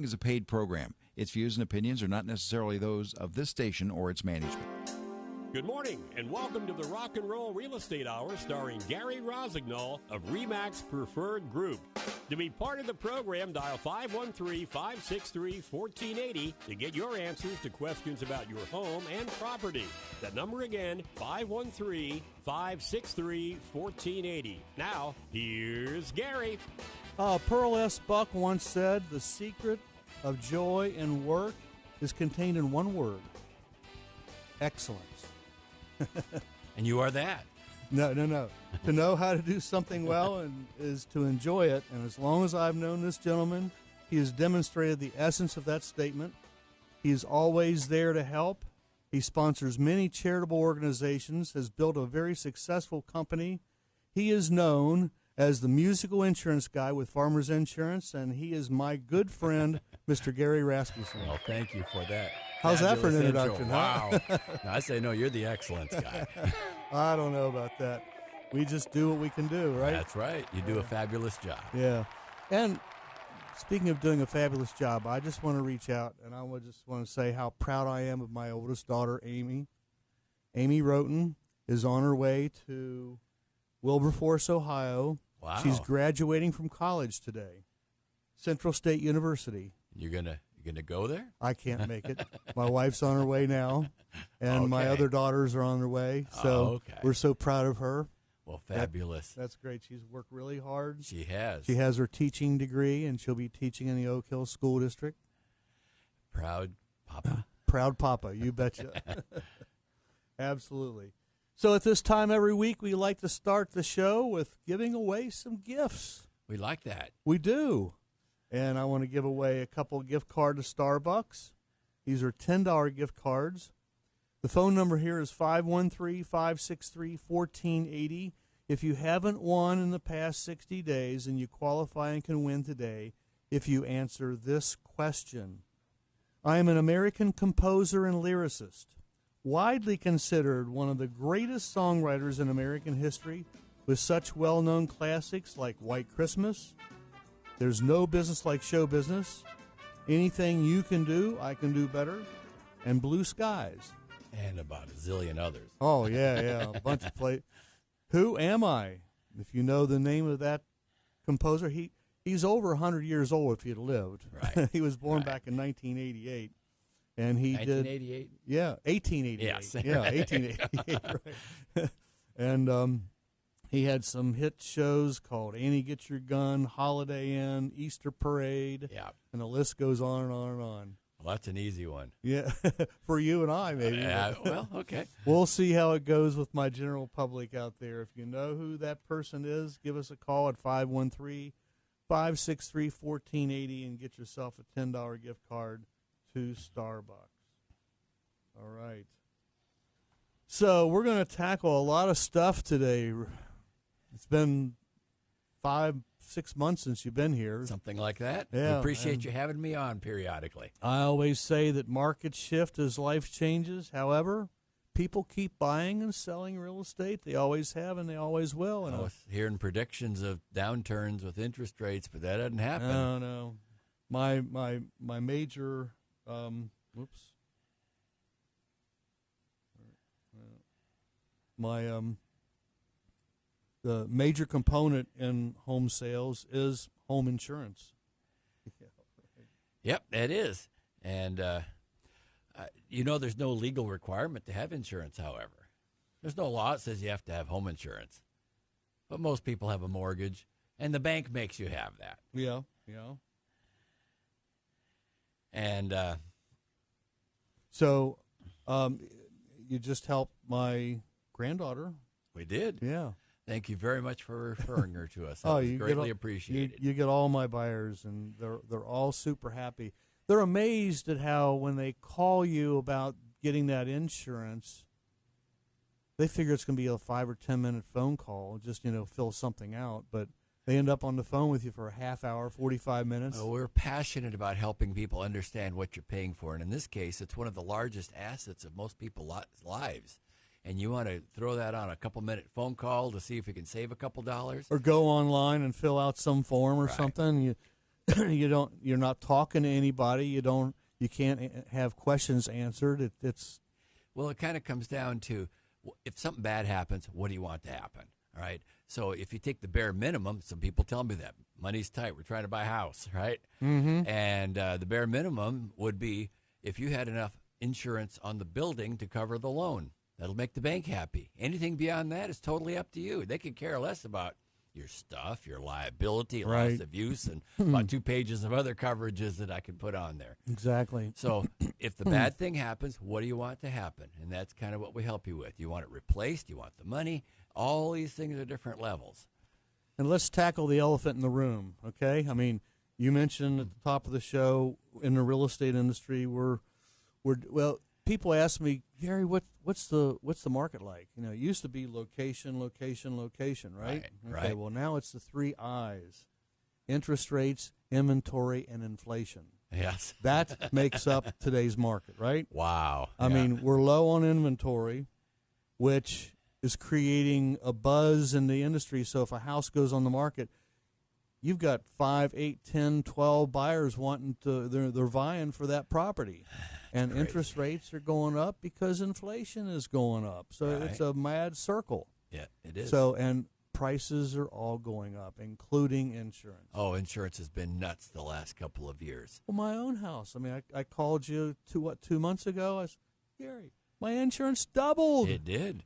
is a paid program. Its views and opinions are not necessarily those of this station or its management. Good morning, and welcome to the Rock and Roll Real Estate Hour starring Gary Rossignol of RE/MAX Preferred Group. To be part of the program, dial 513-563-1480 to get your answers to questions about your home and property. That number again, 513-563-1480. Now, here's Gary. Pearl S. Buck once said, "The secret of joy in work is contained in one word: excellence." And you are that. No. To know how to do something well is to enjoy it. And as long as I've known this gentleman, he has demonstrated the essence of that statement. He is always there to help. He sponsors many charitable organizations, has built a very successful company. He is known as the musical insurance guy with Farmers Insurance, and he is my good friend, Mr. Gary Rasmussen. Well, thank you for that. How's that for an Fabulous introduction? intro. Huh? Wow. No, I say, no, you're the excellence guy. I don't know about that. We just do what we can do, right? That's right. You do a fabulous job. Yeah. And speaking of doing a fabulous job, I just want to reach out, and just want to say how proud I am of my oldest daughter, Amy. Amy Roten is on her way to Wilberforce, Ohio. Wow. She's graduating from college today, Central State University. You're gonna go there? I can't make it. My wife's on her way now, and my other daughters are on their way. So we're so proud of her. Well, fabulous. That's great. She's worked really hard. She has. She has her teaching degree, and she'll be teaching in the Oak Hill School District. Proud Papa. Proud Papa, you betcha. Absolutely. So at this time every week, we like to start the show with giving away some gifts. We like that. We do. And I want to give away a couple of gift cards to Starbucks. These are $10 gift cards. The phone number here is 513-563-1480. If you haven't won in the past 60 days and you qualify and can win today, if you answer this question. I am an American composer and lyricist, widely considered one of the greatest songwriters in American history, with such well-known classics like White Christmas, There's No Business Like Show Business, Anything You Can Do, I Can Do Better, and Blue Skies. And about a zillion others. Oh, yeah, a bunch of play. Who am I? If you know the name of that composer, he's over 100 years old if he'd lived. Right. He was born back in 1988. And he 1988? Yeah, 1888. Yes. Yeah, 1888, right. And he had some hit shows called Annie Get Your Gun, Holiday Inn, Easter Parade. Yeah. And the list goes on and on and on. Well, that's an easy one. Yeah, for you and I, maybe. Well, okay. We'll see how it goes with my general public out there. If you know who that person is, give us a call at 513-563-1480 and get yourself a $10 gift card to Starbucks. All right. So we're going to tackle a lot of stuff today. It's been 5-6 months since you've been here. Something like that. Yeah, We appreciate you having me on periodically. I always say that markets shift as life changes. However, people keep buying and selling real estate. They always have and they always will. I was hearing predictions of downturns with interest rates, but that doesn't happen. No. My major the major component in home sales is home insurance. Yep, that is. And, there's no legal requirement to have insurance, however. There's no law that says you have to have home insurance. But most people have a mortgage, and the bank makes you have that. Yeah. And so you just helped my granddaughter. we did. Yeah. Thank you very much for referring her to us. That Oh, was you greatly get appreciated. You get all my buyers, and they're all super happy. They're amazed at how when they call you about getting that insurance, they figure it's going to be a 5 or 10 minute phone call, just fill something out, but they end up on the phone with you for a half hour, 45 minutes. We're passionate about helping people understand what you're paying for, and in this case, it's one of the largest assets of most people's lives. And you want to throw that on a couple-minute phone call to see if you can save a couple dollars? Or go online and fill out some form or something. you're not talking to anybody. You can't have questions answered. It's Well, it kind of comes down to if something bad happens, what do you want to happen? All right. So if you take the bare minimum, some people tell me that money's tight. We're trying to buy a house, right? Mm-hmm. And the bare minimum would be if you had enough insurance on the building to cover the loan. That'll make the bank happy. Anything beyond that is totally up to you. They could care less about your stuff, your liability, Right. loss of use, and about 2 pages of other coverages that I could put on there. exactly. So if the bad thing happens, what do you want to happen? And that's kind of what we help you with. Do you want it replaced? Do you want the money? All these things are different levels. And let's tackle the elephant in the room, okay? I mean, you mentioned at the top of the show in the real estate industry, well, people ask me, Gary, what's the market like? You know, it used to be location, location, location, right? Right, Okay, well, now it's the 3 I's: interest rates, inventory, and inflation. Yes. That makes up today's market, right? Wow. I mean, we're low on inventory, which is creating a buzz in the industry. So if a house goes on the market, you've got 5, 8, 10, 12 buyers wanting to, they're vying for that property. And crazy. Interest rates are going up because inflation is going up. So it's a mad circle. Yeah, it is. So, and prices are all going up, including insurance. Oh, insurance has been nuts the last couple of years. Well, my own house. I mean, I called you 2 months ago. I said, Gary, my insurance doubled. It did.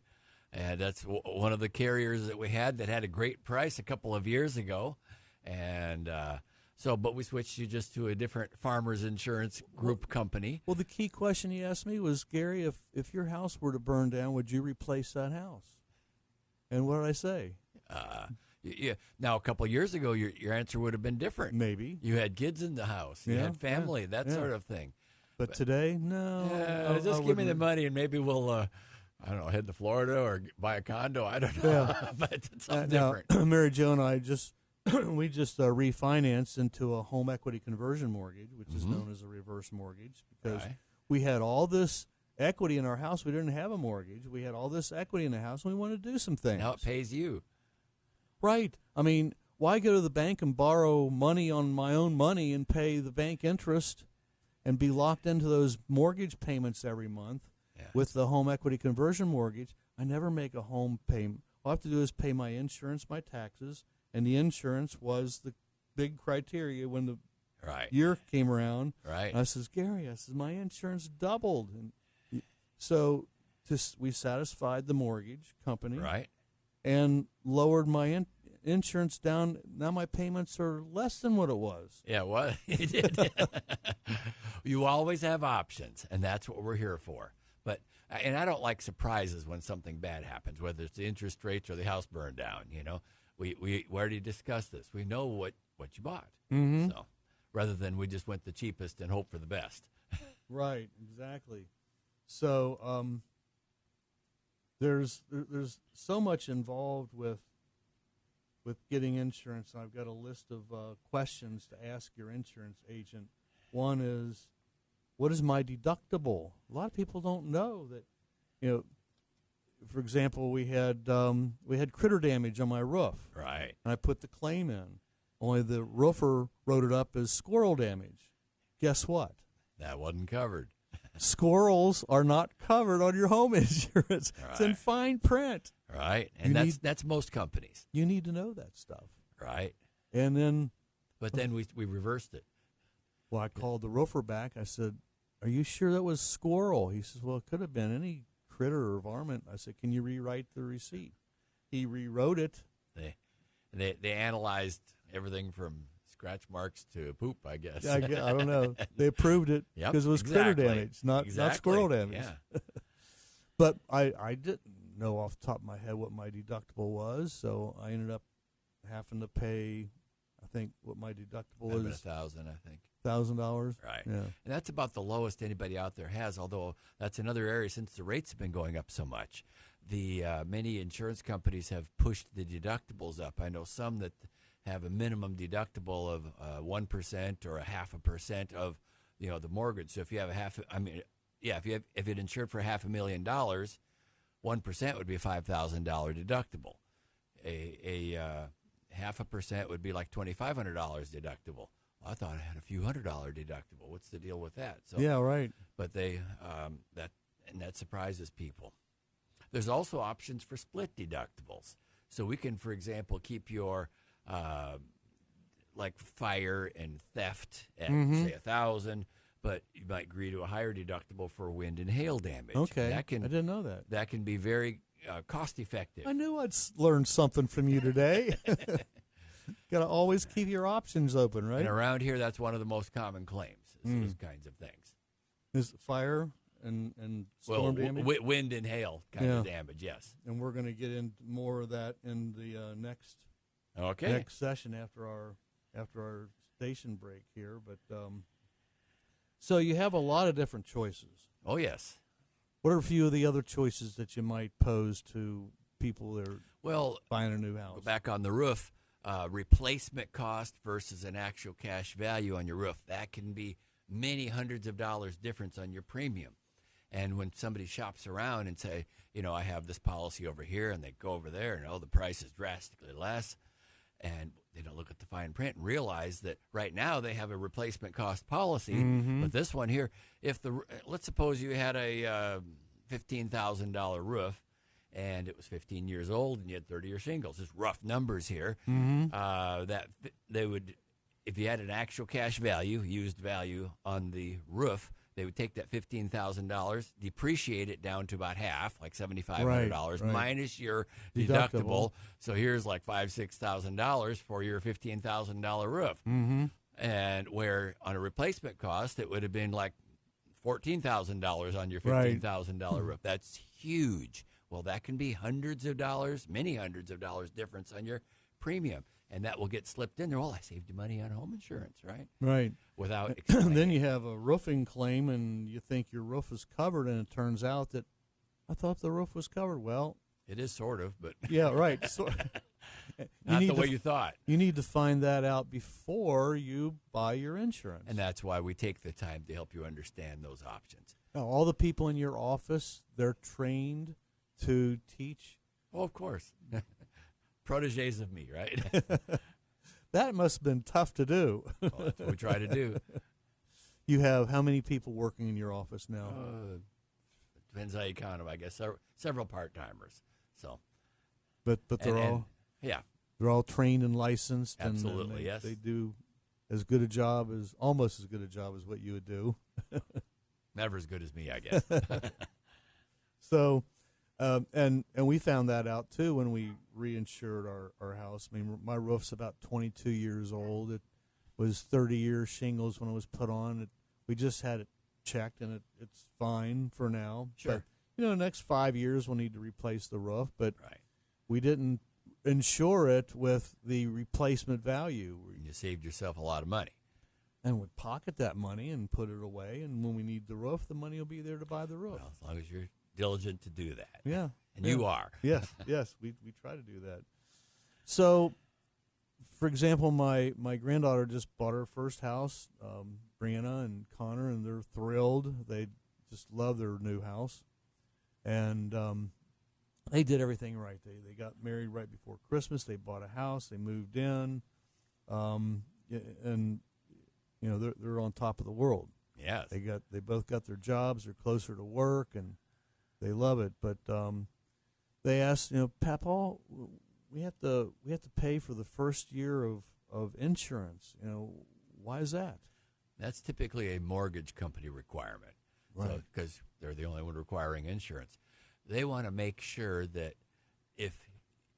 And that's one of the carriers that we had that had a great price a couple of years ago. And but we switched you just to a different farmers insurance group company. Well, the key question he asked me was, Gary, if your house were to burn down, would you replace that house? And what did I say? Yeah. Now, a couple of years ago, your answer would have been different. Maybe. You had kids in the house. You had family, that sort of thing. But today, no. Just give me the money and maybe we'll, I don't know, head to Florida or buy a condo. I don't know. Yeah. But it's something Now, different. Mary Jo and I we just refinanced into a home equity conversion mortgage, which is known as a reverse mortgage, because we had all this equity in our house. We didn't have a mortgage. We had all this equity in the house, and we wanted to do some things. Now it pays you. Right. I mean, why go to the bank and borrow money on my own money and pay the bank interest and be locked into those mortgage payments every month with the home equity conversion mortgage? I never make a home payment. All I have to do is pay my insurance, my taxes, and the insurance was the big criteria when the year came around. Right. I says, Gary, my insurance doubled. And so we satisfied the mortgage company. Right. And lowered my insurance down. Now my payments are less than what it was. Yeah, what? You did. You always have options, and that's what we're here for. And I don't like surprises when something bad happens, whether it's the interest rates or the house burned down. You know, we already discussed this. We know what you bought. Mm-hmm. So rather than we just went the cheapest and hope for the best. Right, exactly. So there's so much involved with getting insurance. I've got a list of questions to ask your insurance agent. One is, what is my deductible? A lot of people don't know that. You know, for example, we had critter damage on my roof. Right. And I put the claim in. Only the roofer wrote it up as squirrel damage. Guess what? That wasn't covered. Squirrels are not covered on your home insurance. Right. It's in fine print. Right. And that's most companies. You need to know that stuff. Right. And then, but then we reversed it. Well, I called the roofer back. I said, are you sure that was squirrel? He says, well, it could have been any critter or varmint. I said, can you rewrite the receipt? He rewrote it. They analyzed everything from scratch marks to poop, I guess. I don't know. They approved it because it was critter damage, not squirrel damage. Yeah. But I didn't know off the top of my head what my deductible was, so I ended up having to pay, I think, what my deductible is. $1,000, I think. $1,000. Right. Yeah. And that's about the lowest anybody out there has, although that's another area since the rates have been going up so much. The many insurance companies have pushed the deductibles up. I know some that have a minimum deductible of 1% or 0.5% of the mortgage. So if you have if it insured for $500,000, 1% would be a $5,000 deductible. A 0.5% would be like $2,500 deductible. I thought I had a few $100 deductible. What's the deal with that? So, yeah, right. But that surprises people. There's also options for split deductibles. So we can, for example, keep your like fire and theft at say $1,000, but you might agree to a higher deductible for wind and hail damage. Okay, I didn't know that. That can be very cost effective. I knew I'd learn something from you today. Got to always keep your options open, right? And around here, that's one of the most common claims, is those kinds of things. Is fire and storm damage? Wind and hail kind of damage, yes. And we're going to get into more of that in the next session after our station break here. But so you have a lot of different choices. Oh, yes. What are a few of the other choices that you might pose to people that are buying a new house? Go back on the roof. Replacement cost versus an actual cash value on your roof. That can be many hundreds of dollars difference on your premium. And when somebody shops around and say, I have this policy over here, and they go over there and, the price is drastically less, and they don't look at the fine print and realize that right now they have a replacement cost policy, but this one here, let's suppose you had a $15,000 roof, and it was 15 years old, and you had 30-year shingles. Just rough numbers here. That they would, if you had an actual cash value, used value on the roof, they would take that $15,000, depreciate it down to about half, like $7,500, minus your deductible. So here's like $5,000-$6,000 for your $15,000 roof. And where on a replacement cost, it would have been like $14,000 on your $15,000 roof. That's huge. Well, that can be hundreds of dollars, many hundreds of dollars difference on your premium. And that will get slipped in there. Well, I saved you money on home insurance, right? Right. Without explaining. Then you have a roofing claim, and you think your roof is covered, and it turns out that I thought the roof was covered. Well, it is sort of, but yeah, right. Not the way you thought. You need to find that out before you buy your insurance. And that's why we take the time to help you understand those options. Now, all the people in your office, they're trained to teach. Oh, of course. Protégés of me, right? That must have been tough to do. Well, that's what we try to do. You have how many people working in your office now? Depends how you count them, I guess. Several part-timers. So, but they're they're all trained and licensed. Absolutely, and yes. They do almost as good a job as what you would do. Never as good as me, I guess. So, and we found that out too when we reinsured our house. I mean, my roof's about 22 years old. It was 30-year shingles when it was put on. We just had it checked, and it's fine for now. Sure. But, next 5 years we'll need to replace the roof. But right. We didn't insure it with the replacement value. You saved yourself a lot of money. And would pocket that money and put it away. And when we need the roof, the money will be there to buy the roof. Well, as long as you're diligent to do that. Yeah. And you are. Yes, we try to do that. So, for example, my granddaughter just bought her first house, Brianna and Connor, and they're thrilled. They just love their new house. And they did everything right. They got married right before Christmas. They bought a house. They moved in. And they're on top of the world. Yes. They both got their jobs. They're closer to work, and they love it. But they asked, Papa, we have to pay for the first year of insurance. Why is that? That's typically a mortgage company requirement, right? Because they're the only one requiring insurance. They want to make sure that if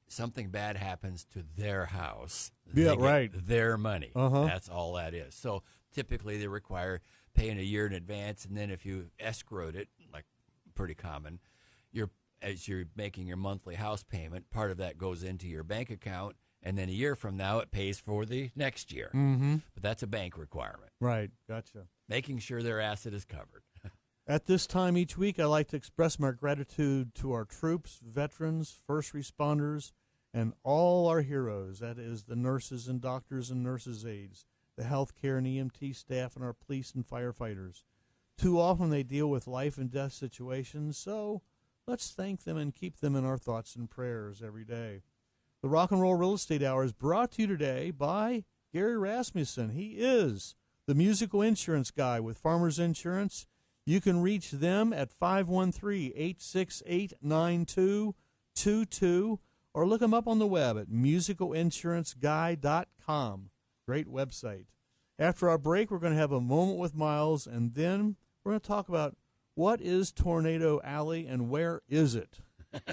something bad happens to their house, they get their money. That's all that is. So typically they require paying a year in advance, and then if you escrowed it, like pretty common, as you're making your monthly house payment, part of that goes into your bank account, and then a year from now it pays for the next year. Mm-hmm. But that's a bank requirement. Right, gotcha. Making sure their asset is covered. At this time each week, I like to express my gratitude to our troops, veterans, first responders, and all our heroes. That is the nurses and doctors and nurses' aides, the healthcare and EMT staff, and our police and firefighters. Too often they deal with life and death situations, so let's thank them and keep them in our thoughts and prayers every day. The Rock and Roll Real Estate Hour is brought to you today by Gary Rasmussen. He is the musical insurance guy with Farmers Insurance. You can reach them at 513-868-9222 or look them up on the web at musicalinsuranceguy.com. Great website. After our break, we're going to have a moment with Miles, and then we're going to talk about what is Tornado Alley and where is it?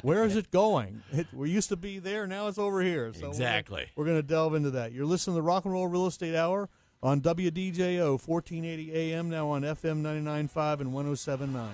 Where is it going? We used to be there, now it's over here. So exactly. We're going to delve into that. You're listening to the Rock and Roll Real Estate Hour on WDJO 1480 AM, now on FM 99.5 and 107.9.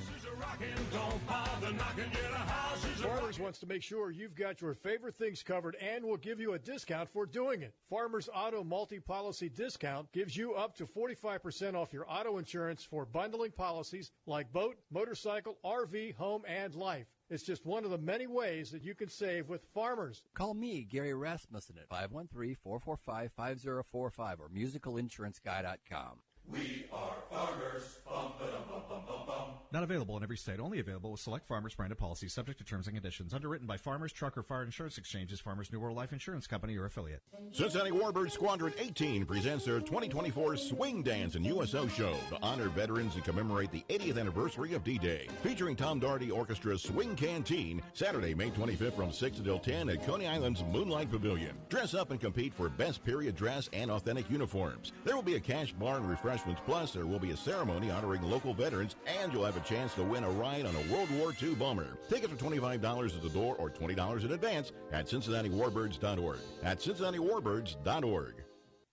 Farmers wants to make sure you've got your favorite things covered and will give you a discount for doing it. Farmers Auto Multi-Policy Discount gives you up to 45% off your auto insurance for bundling policies like boat, motorcycle, RV, home, and life. It's just one of the many ways that you can save with Farmers. Call me, Gary Rasmussen, at 513-445-5045 or musicalinsuranceguy.com. We are farmers. Bum, ba-dum, bum, bum, bum, bum. Not available in every state. Only available with select Farmers branded policies subject to terms and conditions. Underwritten by Farmers Truck or Fire Insurance Exchanges, Farmers New World Life Insurance Company or affiliate. Cincinnati Warbird Squadron 18 presents their 2024 Swing Dance and USO show to honor veterans and commemorate the 80th anniversary of D-Day. Featuring Tom Doherty Orchestra's Swing Canteen, Saturday, May 25th from 6 until 10 at Coney Island's Moonlight Pavilion. Dress up and compete for best period dress and authentic uniforms. There will be a cash bar and refreshments, plus there will be a ceremony honoring local veterans, and you'll have a chance to win a ride on a World War II bomber. Tickets are $25 at the door or $20 in advance at CincinnatiWarbirds.org. At CincinnatiWarbirds.org.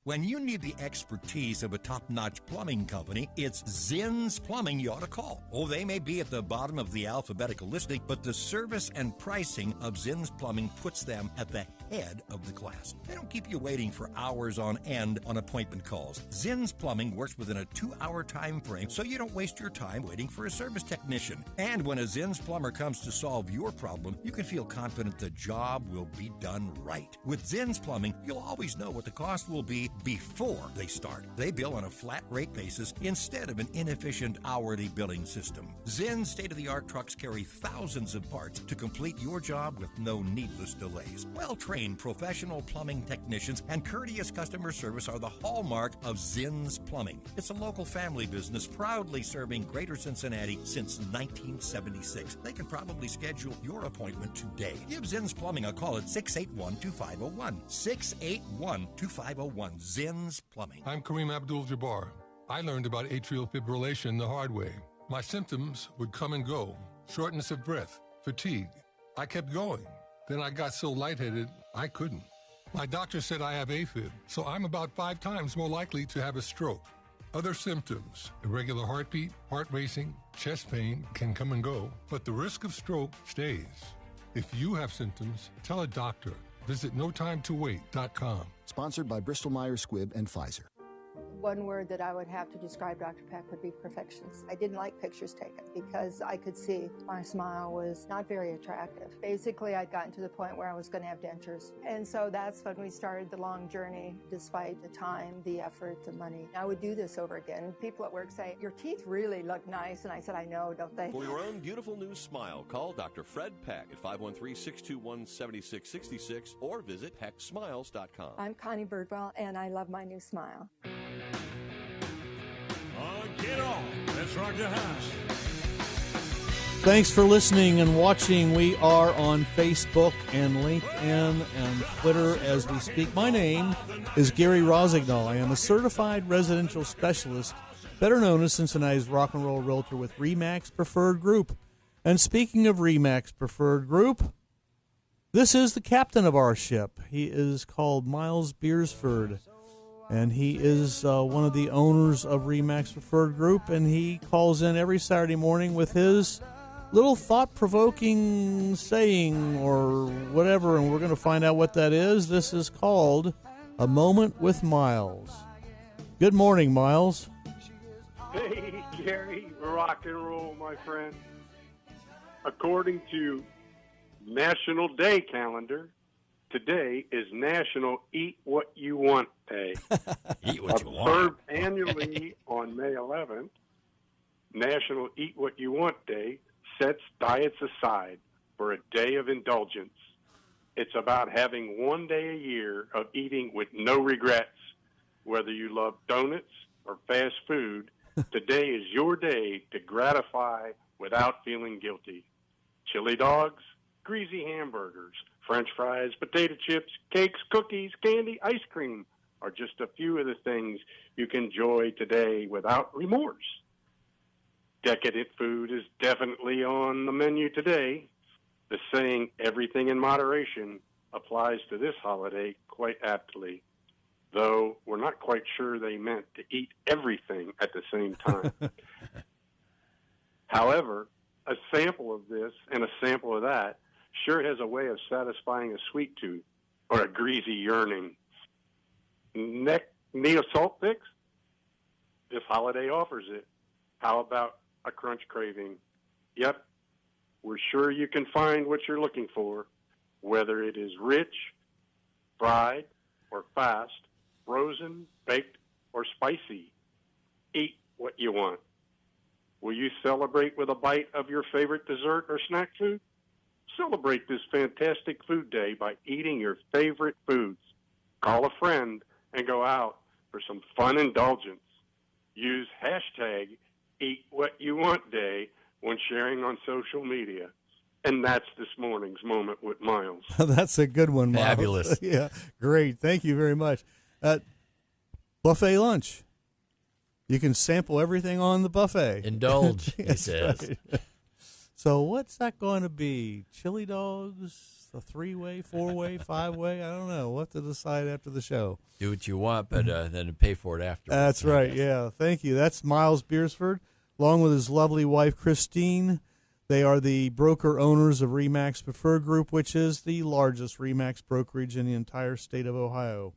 When you need the expertise of a top-notch plumbing company, it's Zinn's Plumbing you ought to call. Oh, they may be at the bottom of the alphabetical listing, but the service and pricing of Zinn's Plumbing puts them at the head of the class. They don't keep you waiting for hours on end on appointment calls. Zinn's Plumbing works within a 2-hour time frame, so you don't waste your time waiting for a service technician. And when a Zinn's plumber comes to solve your problem, you can feel confident the job will be done right. With Zinn's Plumbing, you'll always know what the cost will be before they start. They bill on a flat rate basis instead of an inefficient hourly billing system. Zinn's state-of-the-art trucks carry thousands of parts to complete your job with no needless delays. Well-trained professional plumbing technicians and courteous customer service are the hallmark of Zinn's Plumbing. It's a local family business proudly serving Greater Cincinnati since 1976. They can probably schedule your appointment today. Give Zinn's Plumbing a call at 681-2501. 681-2501. Zinn's Plumbing. I'm Kareem Abdul-Jabbar. I learned about atrial fibrillation the hard way. My symptoms would come and go. Shortness of breath, fatigue. I kept going. Then I got so lightheaded, I couldn't. My doctor said I have AFib, so I'm about 5 times more likely to have a stroke. Other symptoms, irregular heartbeat, heart racing, chest pain can come and go, but the risk of stroke stays. If you have symptoms, tell a doctor. Visit notimetowait.com. Sponsored by Bristol-Myers Squibb and Pfizer. One word that I would have to describe Dr. Peck would be perfectionist. I didn't like pictures taken because I could see my smile was not very attractive. Basically, I'd gotten to the point where I was going to have dentures. And so that's when we started the long journey, despite the time, the effort, the money. I would do this over again. People at work say, your teeth really look nice. And I said, I know, don't they? For your own beautiful new smile, call Dr. Fred Peck at 513-621-7666 or visit pecksmiles.com. I'm Connie Birdwell, and I love my new smile. Get on. Let's rock the house. Thanks for listening and watching. We are on Facebook and LinkedIn and Twitter as we speak. My name is Gary Rossignol. I am a certified residential specialist, better known as Cincinnati's rock and roll realtor with RE/MAX Preferred Group. And speaking of RE/MAX Preferred Group, this is the captain of our ship. He is called Miles Beersford. And he is one of the owners of RE/MAX Preferred Group, and he calls in every Saturday morning with his little thought-provoking saying or whatever, and we're going to find out what that is. This is called A Moment with Miles. Good morning, Miles. Hey, Gary, rock and roll, my friend. According to National Day calendar, today is National Eat What You Want Day. Eat what you want. Observed annually on May 11th, National Eat What You Want Day sets diets aside for a day of indulgence. It's about having one day a year of eating with no regrets. Whether you love donuts or fast food, today is your day to gratify without feeling guilty. Chili dogs, greasy hamburgers, French fries, potato chips, cakes, cookies, candy, ice cream are just a few of the things you can enjoy today without remorse. Decadent food is definitely on the menu today. The saying, everything in moderation, applies to this holiday quite aptly, though we're not quite sure they meant to eat everything at the same time. However, a sample of this and a sample of that sure has a way of satisfying a sweet tooth or a greasy yearning. Need a salt fix? This holiday offers it. How about a crunch craving? Yep, we're sure you can find what you're looking for, whether it is rich, fried, or fast, frozen, baked, or spicy. Eat what you want. Will you celebrate with a bite of your favorite dessert or snack food? Celebrate this fantastic food day by eating your favorite foods. Call a friend and go out for some fun indulgence. Use hashtag EatWhatYouWantDay when sharing on social media. And that's this morning's Moment with Miles. That's a good one, Miles. Fabulous. Yeah, great. Thank you very much. Buffet lunch. You can sample everything on the buffet. Indulge, he says. Right. So what's that going to be? Chili dogs, a 3-way, 4-way, 5-way? I don't know. We'll have to decide after the show. Do what you want, but then pay for it afterwards. That's right, yeah. Thank you. That's Miles Beersford, along with his lovely wife, Christine. They are the broker owners of RE/MAX Preferred Group, which is the largest RE/MAX brokerage in the entire state of Ohio.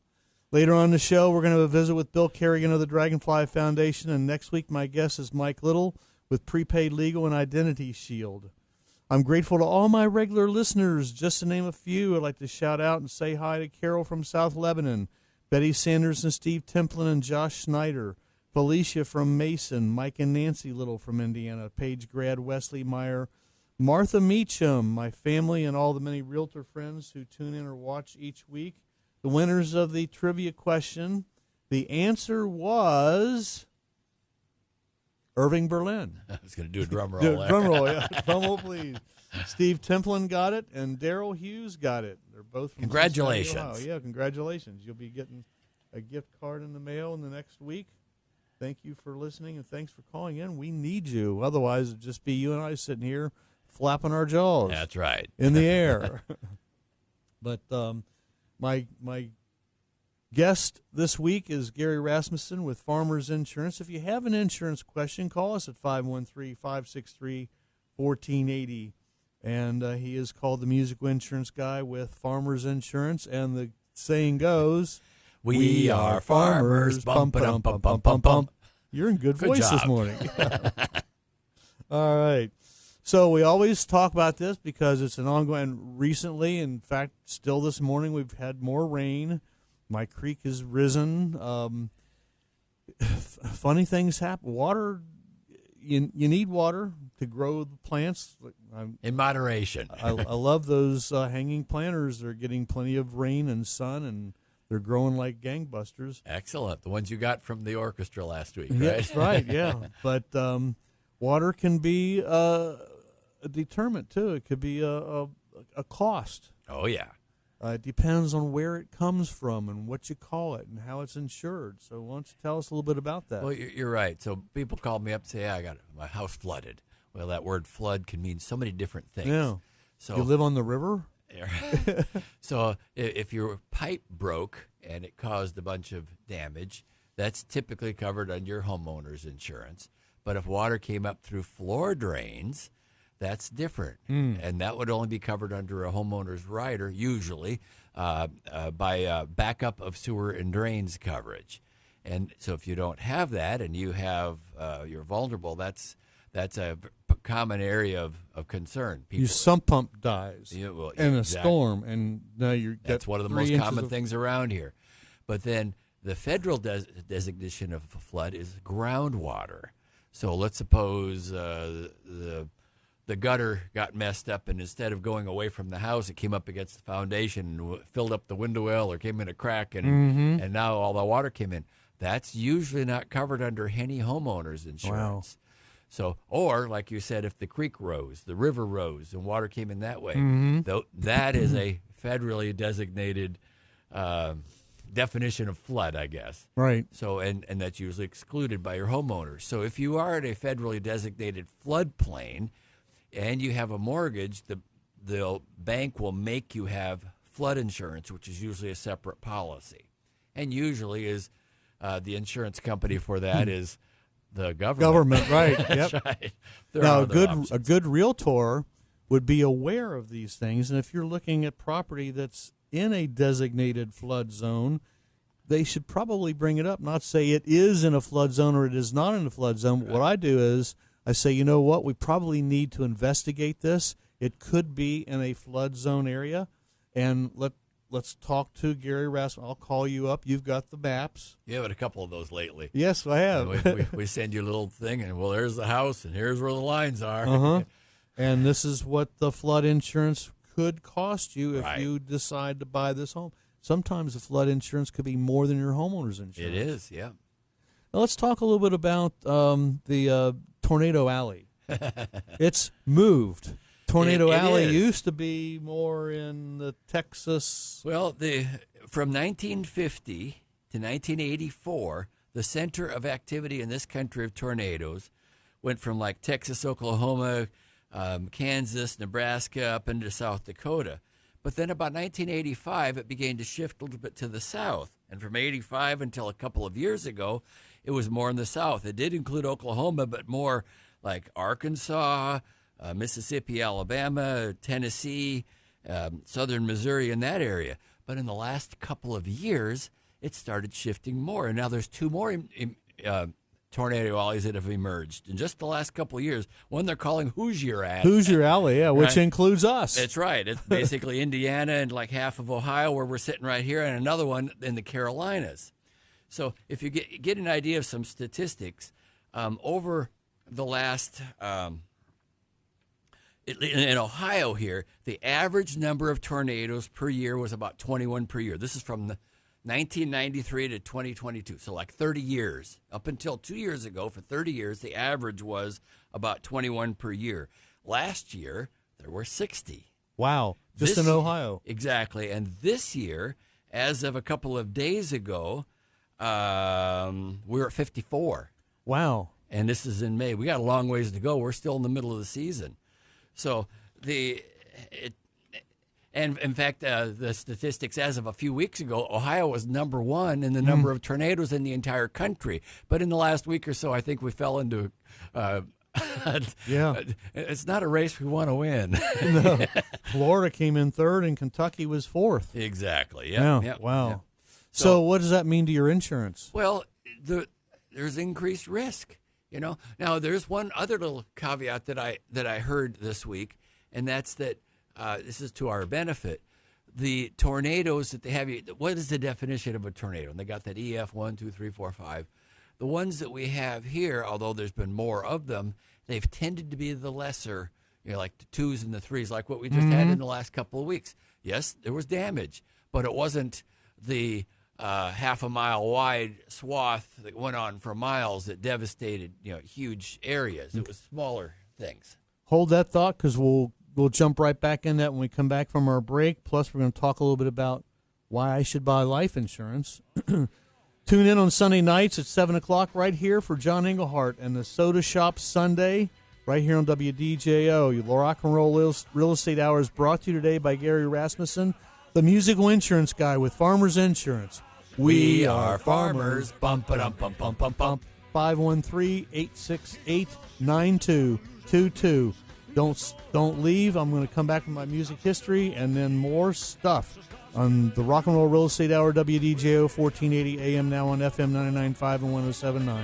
Later on in the show, we're going to have a visit with Bill Kerrigan of the Dragonfly Foundation, and next week my guest is Mike Little with Prepaid Legal and Identity Shield. I'm grateful to all my regular listeners. Just to name a few, I'd like to shout out and say hi to Carol from South Lebanon, Betty Sanders and Steve Templin and Josh Snyder, Felicia from Mason, Mike and Nancy Little from Indiana, Paige Grad, Wesley Meyer, Martha Meacham, my family, and all the many realtor friends who tune in or watch each week. The winners of the trivia question, the answer was Irving Berlin. I was going to do a drum roll there. Drum roll, yeah. Drum roll, please. Steve Templin got it, and Daryl Hughes got it. They're both from Congratulations. Cincinnati, Ohio. Yeah, congratulations. You'll be getting a gift card in the mail in the next week. Thank you for listening, and thanks for calling in. We need you. Otherwise, it'd just be you and I sitting here flapping our jaws. That's right. In the air. But my guest this week is Gary Rasmussen with Farmers Insurance. If you have an insurance question, call us at 513-563-1480. And he is called the musical insurance guy with Farmers Insurance. And the saying goes, we are farmers. Bum, ba-dum, bum, bum, bum, bum. You're in good voice job. this morning. All right. So we always talk about this because it's an ongoing. Recently, in fact, still this morning, we've had more rain. My creek has risen. Funny things happen. Water, you need water to grow the plants. In moderation. I love those hanging planters. They're getting plenty of rain and sun, and they're growing like gangbusters. Excellent. The ones you got from the orchestra last week, right? That's right, yeah. But water can be a deterrent, too. It could be a cost. Oh, yeah. It depends on where it comes from and what you call it and how it's insured. So why don't you tell us a little bit about that? Well, you're right. So people call me up and say, I got my house flooded. Well, that word flood can mean so many different things. Yeah. So you live on the river? So if your pipe broke and it caused a bunch of damage, that's typically covered under your homeowner's insurance. But if water came up through floor drains, that's different. And that would only be covered under a homeowner's rider, usually, by backup of sewer and drains coverage. And so if you don't have that and you have you're vulnerable, that's a common area of concern. Your sump pump dies in a exactly. storm, and now you're that's one of the most common things around here. But then the federal designation of a flood is groundwater. So let's suppose the the gutter got messed up, and instead of going away from the house, it came up against the foundation and filled up the window well or came in a crack, and now all the water came in. That's usually not covered under any homeowner's insurance. Wow. So, or like you said, if the creek rose, the river rose, and water came in that way, that is a federally designated definition of flood, I guess. Right. So, and that's usually excluded by your homeowners. So if you are at a federally designated floodplain and you have a mortgage, the bank will make you have flood insurance, which is usually a separate policy. And usually is the insurance company for that is the government. Right. That's Yep. right. Now, a good realtor would be aware of these things, and if you're looking at property that's in a designated flood zone, they should probably bring it up, not say it is in a flood zone or it is not in a flood zone. Right. What I do is I say, you know what, we probably need to investigate this. It could be in a flood zone area, and let's talk to Gary Rasmussen. I'll call you up. You've got the maps. You had a couple of those lately. Yes, I have. We send you a little thing, and, well, there's the house, and here's where the lines are. Uh-huh. And this is what the flood insurance could cost you if you decide to buy this home. Sometimes the flood insurance could be more than your homeowner's insurance. It is, yeah. Now let's talk a little bit about the Tornado Alley. It's moved. Tornado Alley used to be more in the Texas. Well, from 1950 to 1984, the center of activity in this country of tornadoes went from like Texas, Oklahoma, Kansas, Nebraska, up into South Dakota. But then about 1985, it began to shift a little bit to the south. And from 85 until a couple of years ago, it was more in the south. It did include Oklahoma, but more like Arkansas, Mississippi, Alabama, Tennessee, southern Missouri, in that area. But in the last couple of years, it started shifting more. And now there's two more tornado alleys that have emerged in just the last couple of years. One they're calling Hoosier Alley. Hoosier Alley, yeah, which includes us. That's right. It's basically Indiana and like half of Ohio, where we're sitting right here, and another one in the Carolinas. So if you get an idea of some statistics, over the last in Ohio here, the average number of tornadoes per year was about 21 per year. This is from the 1993 to 2022, so like 30 years. Up until 2 years ago, for 30 years, the average was about 21 per year. Last year, there were 60. Wow, just in Ohio. Exactly, and this year, as of a couple of days ago, we're at 54. Wow. And this is in May. We got a long ways to go. We're still in the middle of the season. So and in fact, the statistics as of a few weeks ago, Ohio was number one in the number of tornadoes in the entire country. But in the last week or so, I think we fell into it's not a race we want to win. No. Florida came in third and Kentucky was fourth. Exactly. Yeah. Yep. Wow. Yep. So what does that mean to your insurance? Well, there's increased risk. You know. Now, there's one other little caveat that I heard this week, and that's that this is to our benefit. The tornadoes that they have, what is the definition of a tornado? And they got that EF 1, 2, 3, 4, 5. The ones that we have here, although there's been more of them, they've tended to be the lesser, like the 2s and the 3s, like what we just had in the last couple of weeks. Yes, there was damage, but it wasn't the half a mile wide swath that went on for miles that devastated huge areas. It was smaller things. Hold that thought, because we'll jump right back in that when we come back from our break. Plus, we're going to talk a little bit about why I should buy life insurance. Tune in on Sunday nights at 7 o'clock right here for John Englehart and the Soda Shop Sunday right here on WDJO. Your Rock and Roll Real Estate Hour is brought to you today by Gary Rasmussen, the musical insurance guy with Farmers Insurance. We are farmers. Bump, bump, bump, bump, bump, bump. 513-868-9222. Don't leave. I'm going to come back with my music history and then more stuff on the Rock and Roll Real Estate Hour, WDJO 1480 AM, now on FM 99.5 and 107.9.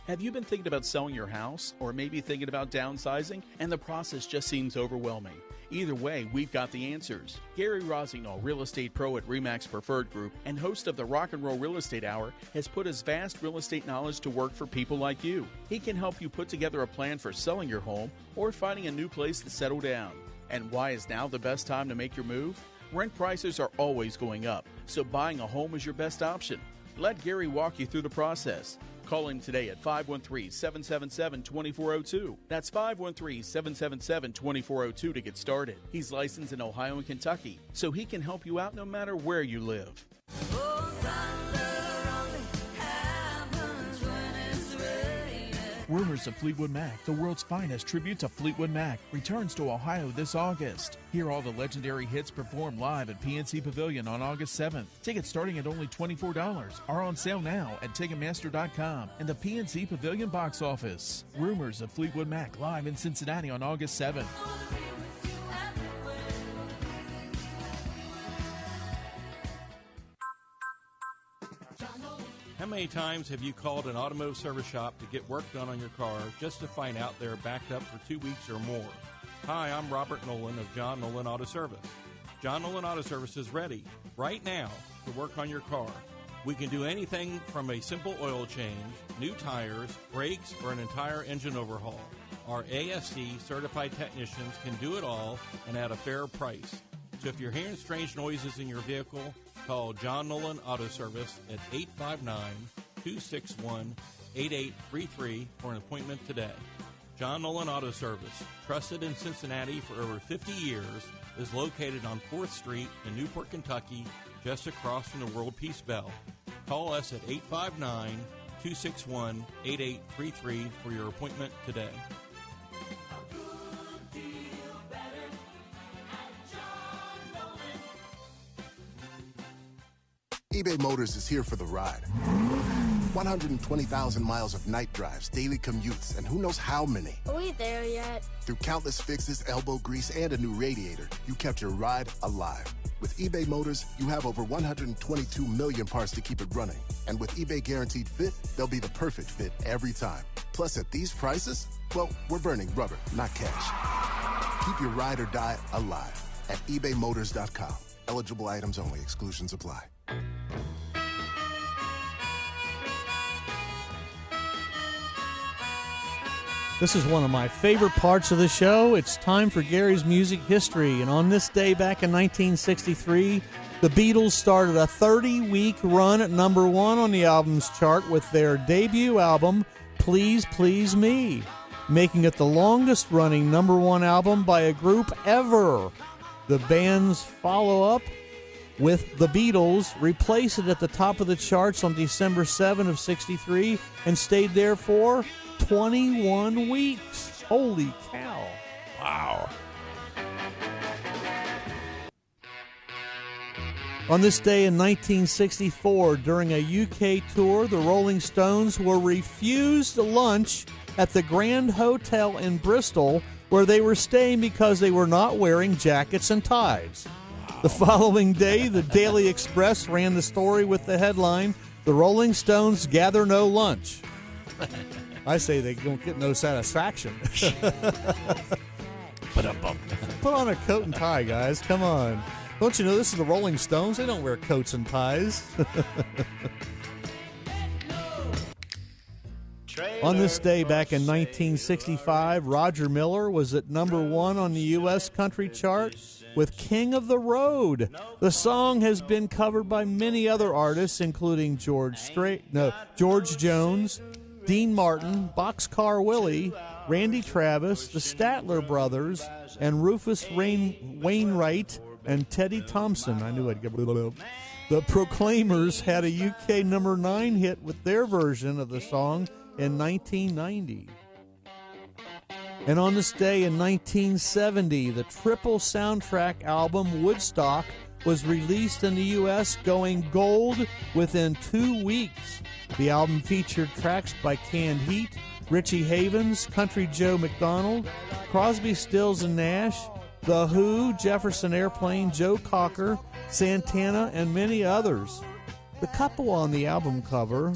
Have you been thinking about selling your house or maybe thinking about downsizing and the process just seems overwhelming? Either way, we've got the answers. Gary Rossignol, real estate pro at RE/MAX Preferred Group and host of the Rock and Roll Real Estate Hour, has put his vast real estate knowledge to work for people like you. He can help you put together a plan for selling your home or finding a new place to settle down. And why is now the best time to make your move? Rent prices are always going up, so buying a home is your best option. Let Gary walk you through the process. Call him today at 513-777-2402. That's 513-777-2402 to get started. He's licensed in Ohio and Kentucky, so he can help you out no matter where you live. Rumors of Fleetwood Mac, the world's finest tribute to Fleetwood Mac, returns to Ohio this August. Hear all the legendary hits performed live at PNC Pavilion on August 7th. Tickets starting at only $24 are on sale now at Ticketmaster.com and the PNC Pavilion box office. Rumors of Fleetwood Mac live in Cincinnati on August 7th. How many times have you called an automotive service shop to get work done on your car just to find out they're backed up for 2 weeks or more? Hi, I'm Robert Nolan of John Nolan Auto Service. John Nolan Auto Service is ready right now to work on your car. We can do anything from a simple oil change, new tires, brakes, or an entire engine overhaul. Our ASC certified technicians can do it all and at a fair price. So if you're hearing strange noises in your vehicle, call John Nolan Auto Service at 859-261-8833 for an appointment today. John Nolan Auto Service, trusted in Cincinnati for over 50 years, is located on 4th Street in Newport, Kentucky, just across from the World Peace Bell. Call us at 859-261-8833 for your appointment today. eBay Motors is here for the ride. 120,000 miles of night drives, daily commutes, and who knows how many. Are we there yet? Through countless fixes, elbow grease, and a new radiator, you kept your ride alive. With eBay Motors, you have over 122 million parts to keep it running. And with eBay Guaranteed Fit, they'll be the perfect fit every time. Plus, at these prices, well, we're burning rubber, not cash. Keep your ride or die alive at ebaymotors.com. Eligible items only. Exclusions apply. This is one of my favorite parts of the show. It's time for Gary's Music History. And on this day back in 1963, the Beatles started a 30-week run at number one on the albums chart with their debut album, Please Please Me, making it the longest-running number one album by a group ever. The band's follow-up with The Beatles replaced it at the top of the charts on December 7 of 63 and stayed there for 21 weeks. Holy cow. Wow. On this day in 1964, during a UK tour, the Rolling Stones were refused lunch at the Grand Hotel in Bristol, where they were staying because they were not wearing jackets and ties. The following day, the Daily Express ran the story with the headline, "The Rolling Stones Gather No Lunch." I say they don't get no satisfaction. Put on a coat and tie, guys. Come on. Don't you know this is the Rolling Stones? They don't wear coats and ties. On this day back in 1965, Roger Miller was at number one on the U.S. country chart with King of the Road. The song has been covered by many other artists, including George Jones, Dean Martin, Boxcar Willie, Randy Travis, the Statler Brothers, and Rufus Wainwright and Teddy Thompson. I knew I'd get the Proclaimers had a UK number 9 hit with their version of the song in 1990. And on this day in 1970, the triple soundtrack album Woodstock was released in the U.S., going gold within 2 weeks. The album featured tracks by Canned Heat, Richie Havens, Country Joe McDonald, Crosby, Stills and Nash, The Who, Jefferson Airplane, Joe Cocker, Santana, and many others. The couple on the album cover,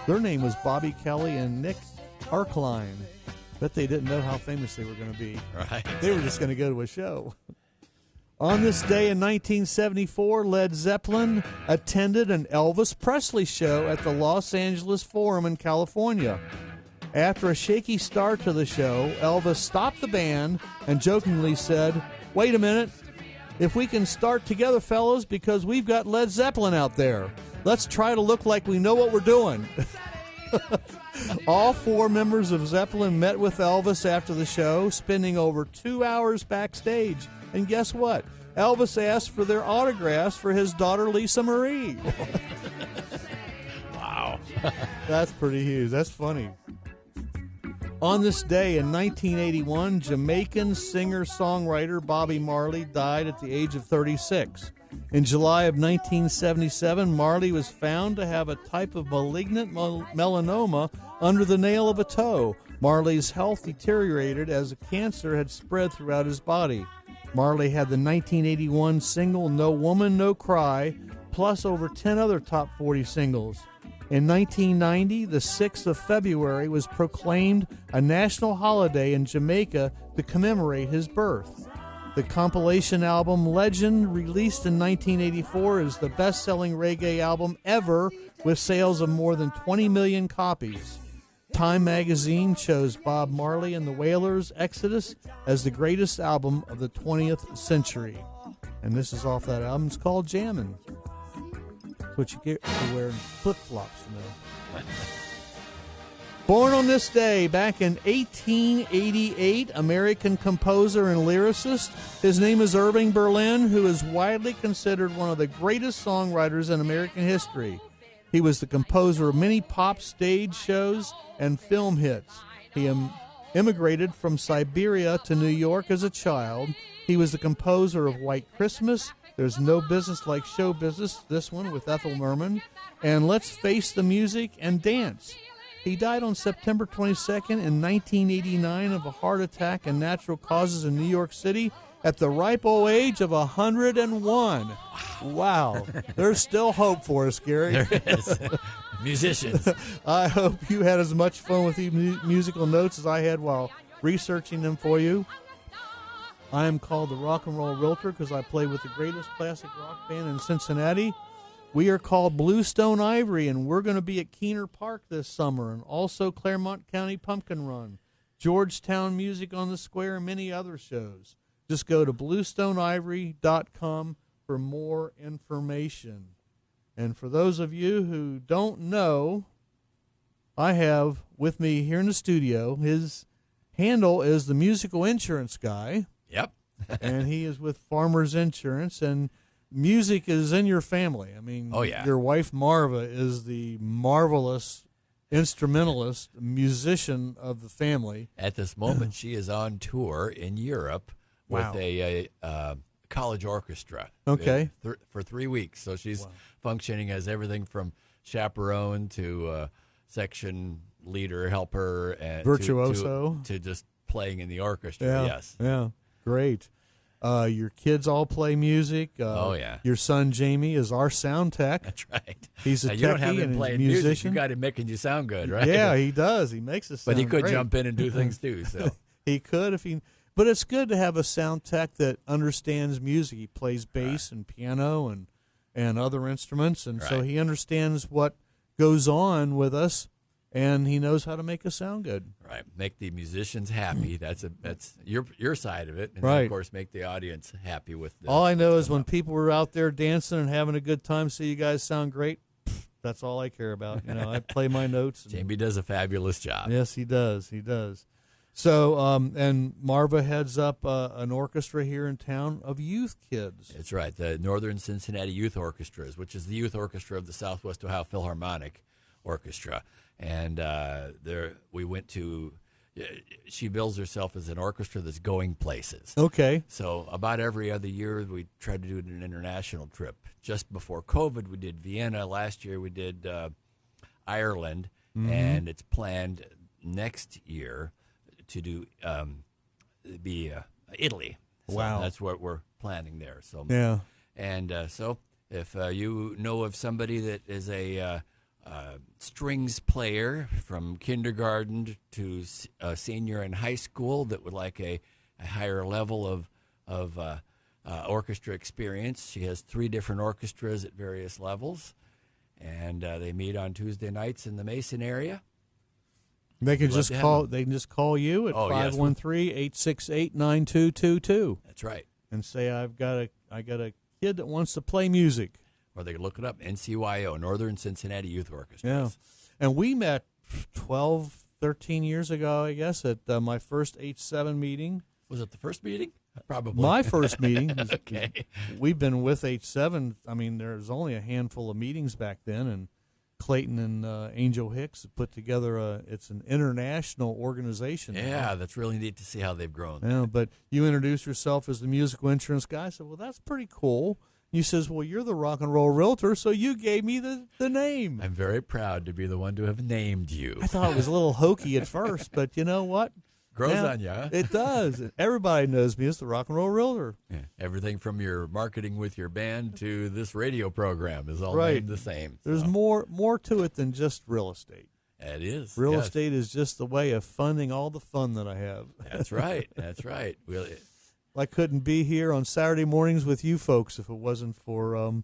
their name was Bobby Kelly and Nick Arkline. Bet they didn't know how famous they were going to be. Right. They were just going to go to a show. On this day in 1974, Led Zeppelin attended an Elvis Presley show at the Los Angeles Forum in California. After a shaky start to the show, Elvis stopped the band and jokingly said, "Wait a minute. If we can start together, fellas, because we've got Led Zeppelin out there. Let's try to look like we know what we're doing." All four members of Zeppelin met with Elvis after the show, spending over 2 hours backstage. And guess what? Elvis asked for their autographs for his daughter, Lisa Marie. Wow. That's pretty huge. That's funny. On this day in 1981, Jamaican singer-songwriter Bobby Marley died at the age of 36. In July of 1977, Marley was found to have a type of malignant melanoma under the nail of a toe. Marley's health deteriorated as a cancer had spread throughout his body. Marley had the 1981 single No Woman, No Cry, plus over 10 other top 40 singles. In 1990, the 6th of February was proclaimed a national holiday in Jamaica to commemorate his birth. The compilation album Legend, released in 1984, is the best-selling reggae album ever with sales of more than 20 million copies. Time magazine chose Bob Marley and the Wailers' Exodus as the greatest album of the 20th century. And this is off that album. It's called Jammin'. That's what you get for wearing flip-flops, you know. Born on this day back in 1888, American composer and lyricist. His name is Irving Berlin, who is widely considered one of the greatest songwriters in American history. He was the composer of many pop stage shows and film hits. He immigrated from Siberia to New York as a child. He was the composer of White Christmas, There's No Business Like Show Business, this one with Ethel Merman, and Let's Face the Music and Dance. He died on September 22nd in 1989 of a heart attack and natural causes in New York City at the ripe old age of 101. Wow. There's still hope for us, Gary. There is. Musicians. I hope you had as much fun with these musical notes as I had while researching them for you. I am called the Rock and Roll Realtor because I play with the greatest classic rock band in Cincinnati. We are called Bluestone Ivory, and we're going to be at Keener Park this summer, and also Claremont County Pumpkin Run, Georgetown Music on the Square, and many other shows. Just go to bluestoneivory.com for more information. And for those of you who don't know, I have with me here in the studio, his handle is the Musical Insurance Guy. Yep. And he is with Farmers Insurance, and music is in your family. I mean, oh, yeah. Your wife Marva is the marvelous instrumentalist, musician of the family. At this moment, she is on tour in Europe with a college orchestra. Okay. For 3 weeks. So she's functioning as everything from chaperone to section leader, helper, and virtuoso to just playing in the orchestra. Yeah. Yes. Yeah. Great. Your kids all play music. Oh, yeah. Your son, Jamie, is our sound tech. That's right. He's a techie you don't have him and playing musician. music. You got him making you sound good, right? Yeah, he does. He makes us sound But he could great. jump in and do things, too. So he could if he... But it's good to have a sound tech that understands music. He plays bass and piano and other instruments, and so he understands what goes on with us, and he knows how to make us sound good. Right, make the musicians happy. That's your side of it, and right. then, of course, make the audience happy with. All I know is when people were out there dancing and having a good time, see you guys sound great. That's all I care about. You know, I play my notes. Jamie does a fabulous job. Yes, he does. He does. So, and Marva heads up an orchestra here in town of youth kids. That's right, the Northern Cincinnati Youth Orchestras, which is the youth orchestra of the Southwest Ohio Philharmonic Orchestra. And we went to, she bills herself as an orchestra that's going places. Okay. So about every other year, we try to do an international trip. Just before COVID, we did Vienna. Last year, we did Ireland. Mm-hmm. And it's planned next year to do Italy. So wow. That's what we're planning there. So yeah. And so if you know of somebody that is a strings player from kindergarten to senior in high school that would like a higher level of orchestra experience. She has 3 different orchestras at various levels, and they meet on Tuesday nights in the Mason area. They can just call. They can just call you at 513-868-9222. That's right. And say I got a kid that wants to play music. Or they can look it up, NCYO, Northern Cincinnati Youth Orchestra. Yeah. And we met 12, 13 years ago, I guess, at my first H7 meeting. Was it the first meeting? Probably. My first meeting. Okay. We've been with H7. I mean, there's only a handful of meetings back then, and Clayton and Angel Hicks put together it's an international organization. Yeah, that's really neat to see how they've grown. Yeah, but you introduced yourself as the musical insurance guy. I said, well, that's pretty cool. You says, well, you're the rock and roll realtor, so you gave me the name. I'm very proud to be the one to have named you. I thought it was a little hokey at first, but you know what? Grows on you, huh? It does. Everybody knows me as the rock and roll realtor. Yeah. Everything from your marketing with your band to this radio program is all named the same. So. There's more to it than just real estate. It is. Real estate is just the way of funding all the fun that I have. That's right. That's right. Really. I couldn't be here on Saturday mornings with you folks if it wasn't for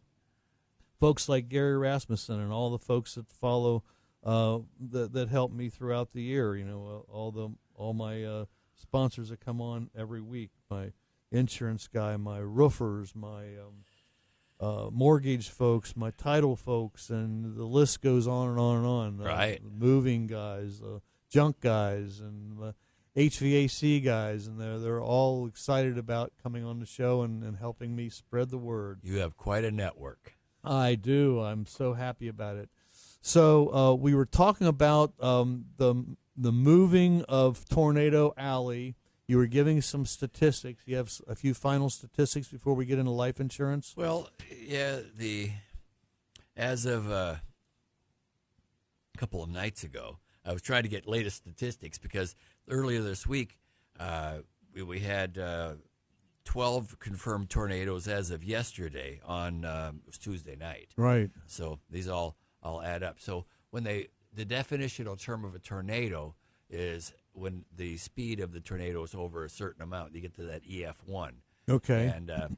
folks like Gary Rasmussen and all the folks that follow that help me throughout the year. You know, all my sponsors that come on every week. My insurance guy, my roofers, my mortgage folks, my title folks, and the list goes on and on and on. Right. The moving guys, junk guys, and HVAC guys, and they're all excited about coming on the show and helping me spread the word. You have quite a network. I do. I'm so happy about it. So we were talking about the moving of Tornado Alley. You were giving some statistics. You have a few final statistics before we get into life insurance? Well, yeah, as of a couple of nights ago, I was trying to get latest statistics because earlier this week we had 12 confirmed tornadoes as of yesterday on it was Tuesday night. Right. So these all add up. So when the definitional term of a tornado is when the speed of the tornado is over a certain amount, you get to that EF1. Okay.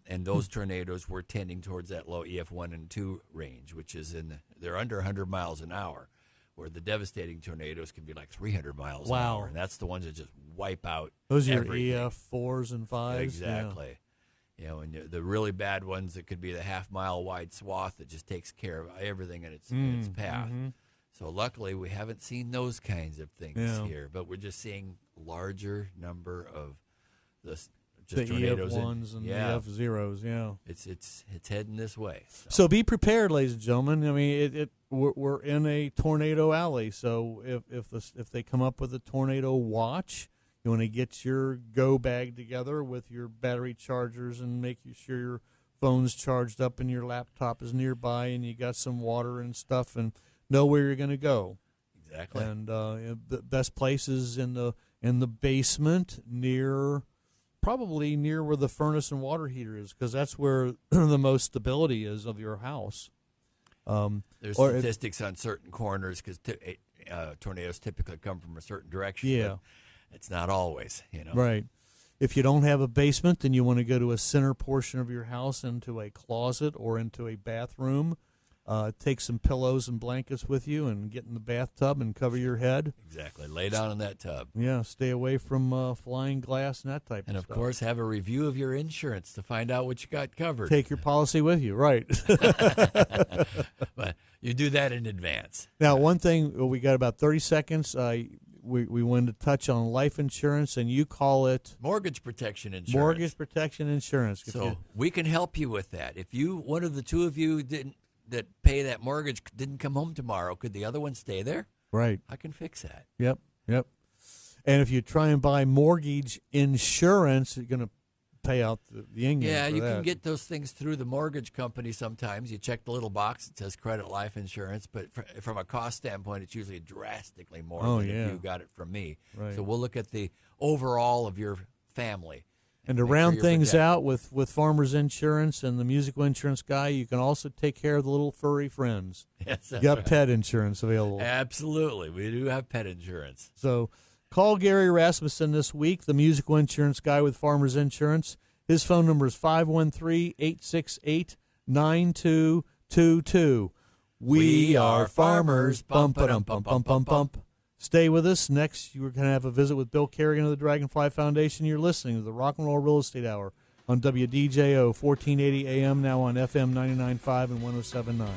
And those tornadoes were tending towards that low EF1 and 2 range, which is they're under 100 miles an hour, where the devastating tornadoes can be like 300 miles an hour. And that's the ones that just wipe out those are everything. Your EF4s and 5s. Exactly. Yeah. You know, and the really bad ones, it could be the half-mile wide swath that just takes care of everything in its path. Mm-hmm. So luckily, we haven't seen those kinds of things here, but we're just seeing larger number of the tornadoes EF1s and the F0s. Yeah, it's heading this way. So be prepared, ladies and gentlemen. I mean, we're in a tornado alley. So if they come up with a tornado watch, you want to get your go bag together with your battery chargers and make sure your phone's charged up and your laptop is nearby and you got some water and stuff and know where you're going to go. Exactly. And the best places in the basement probably near where the furnace and water heater is, because that's where the most stability is of your house. There's statistics on certain corners because tornadoes typically come from a certain direction. Yeah. It's not always, you know. Right. If you don't have a basement, then you want to go to a center portion of your house into a closet or into a bathroom. Take some pillows and blankets with you and get in the bathtub and cover your head. Exactly. Lay down in that tub. Yeah, stay away from flying glass and that type of stuff. And, of course, have a review of your insurance to find out what you got covered. Take your policy with you, right. But you do that in advance. Now, one thing, we got about 30 seconds. We wanted to touch on life insurance, and you call it mortgage protection insurance. Mortgage protection insurance. So we can help you with that. If one of the two of you that pay that mortgage didn't come home tomorrow, could the other one stay there? Right. I can fix that. Yep. And if you try and buy mortgage insurance, you're going to pay out the income. Yeah, you can get those things through the mortgage company sometimes. You check the little box that says credit life insurance, but from a cost standpoint, it's usually drastically more than if you got it from me. Right. So we'll look at the overall of your family And to Make round sure you're things protected. out with Farmers Insurance and the musical insurance guy, you can also take care of the little furry friends. Yes, You that's got right. pet insurance available. Absolutely. We do have pet insurance. So call Gary Rasmussen this week, the musical insurance guy with Farmers Insurance. His phone number is 513-868-9222. We are farmers. Bump, bump, bump, bump, bump, bump. Stay with us. Next, you're going to have a visit with Bill Kerrigan of the Dragonfly Foundation. You're listening to the Rock and Roll Real Estate Hour on WDJO 1480 AM, now on FM 99.5 and 107.9.